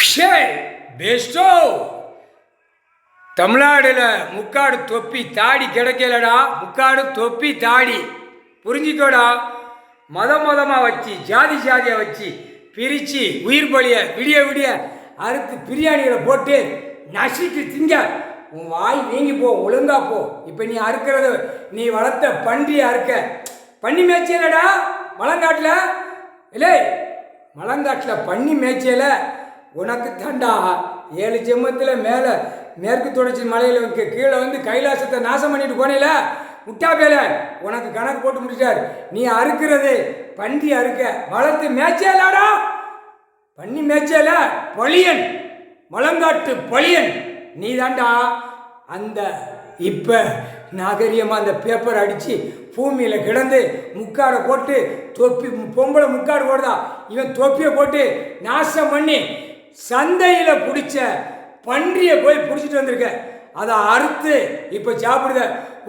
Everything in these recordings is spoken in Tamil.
பெஸ்டோ தமிழ்நாடுல முக்காடு தொப்பி தாடி கிடைக்கலடா. முக்காடு தொப்பி தாடி புரிஞ்சிக்கோடா. மதமாக வச்சு ஜாதி ஜாதியாக வச்சு பிரித்து உயிர் பலிய விடிய விடிய அறுத்து பிரியாணிகளை போட்டு நசுக்கி திங்க உன் வாய் வீங்கி போ. ஒழுங்கா போ. இப்போ நீ அறுக்கிறது நீ வளர்த்த பன்றியை அறுக்க பண்ணி மேய்ச்சியலடா மலங்காட்டில். இல்லை மலங்காட்டில் பண்ணி மேய்ச்சியல உனக்கு தாண்டா 7 ஜென்மத்தில் மேலே மேற்கு தொடர்ச்சி மலையில் கீழே வந்து கைலாசத்தை நாசம் பண்ணிட்டு போனேல முட்டா பேல உனக்கு கணக்கு போட்டு முடிச்சார். நீ அறுக்கிறது பன்றி அறுக்க வளர்த்து மேய்ச்சலாடா. பண்ணி மேய்ச்சல பழியன் மலங்காட்டு பழியன் நீ தாண்டா. அந்த இப்போ நாகரிகமாக அந்த பேப்பர் அடித்து பூமியில் கிடந்து முக்காடை போட்டு தொப்பி பொம்பளை முக்காடு போடுதா இவன் தொப்பியை போட்டு நாசம் பண்ணி சந்தையில் பிடிச்ச பன்றியை போய் பிடிச்சிட்டு வந்திருக்க. அதை அறுத்து இப்போ சாப்பிடுத.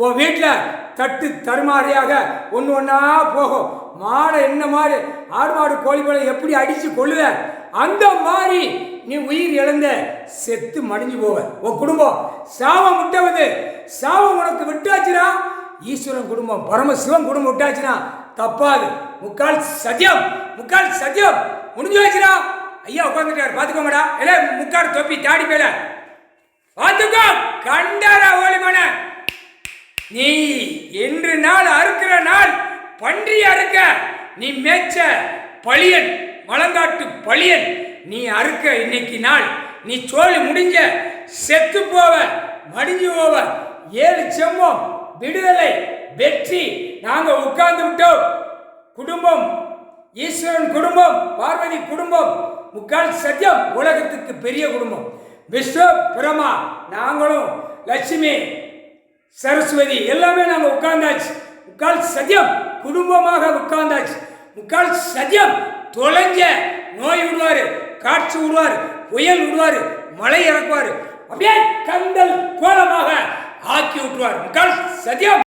உன் வீட்டில் தட்டு தருமாறியாக ஒன்று ஒன்றா போகும். மாடை என்ன மாதிரி ஆடு மாடு கோழி கோழி எப்படி அடித்து கொள்ளுத அந்த மாதிரி நீ உயிர் இழந்த செத்து மடிஞ்சு போவ. உன் குடும்பம் சாவம் விட்டவது. சாவம் உனக்கு விட்டாச்சுனா ஈஸ்வரன் குடும்பம் பரமசிவன் குடும்பம் விட்டாச்சுன்னா தப்பாது. முக்கால் சத்தியம் முக்கால் சத்தியம் முடிஞ்சு வச்சுடா. ஐயா உட்காந்துட்டார் பார்த்துக்கோங்கடா. இல்லை முக்காடு தொப்பி தாடி பேல பார்த்துக்கோ. கண்டாரா ஓலிமன நீ என்று நாள் அறுக்கிற நாள் பன்றி அறுக்க நீ மேய்ச்ச பழியன் மலங்காட்டு பழியன் நீ அறுக்க இன்னைக்கு நாள் நீ சோழி முடிஞ்ச செத்து போவ மடிஞ்சு போவ. 7 செம்மம் விடுதலை வெற்றி நாங்கள் உட்கார்ந்து விட்டோம். குடும்பம் ஈஸ்வரன் குடும்பம் பார்வதி குடும்பம் முக்கால் சத்தியம் உலகத்துக்கு பெரிய குடும்பம். விஸ்வ பிரமா நாங்களும் லட்சுமி சரஸ்வதி எல்லாமே நாங்கள் உட்கார்ந்தாச்சு. முக்கால் சத்தியம் குடும்பமாக உட்கார்ந்தாச்சு. முக்கால் சத்தியம் தொலைஞ்ச நோய் விடுவார், காற்று விடுவார், புயல் விடுவார், மழை இறக்குவார், அப்படியே கந்தல் கோலமாக ஆக்கி விட்டுருவார். முக்கால் சத்தியம்.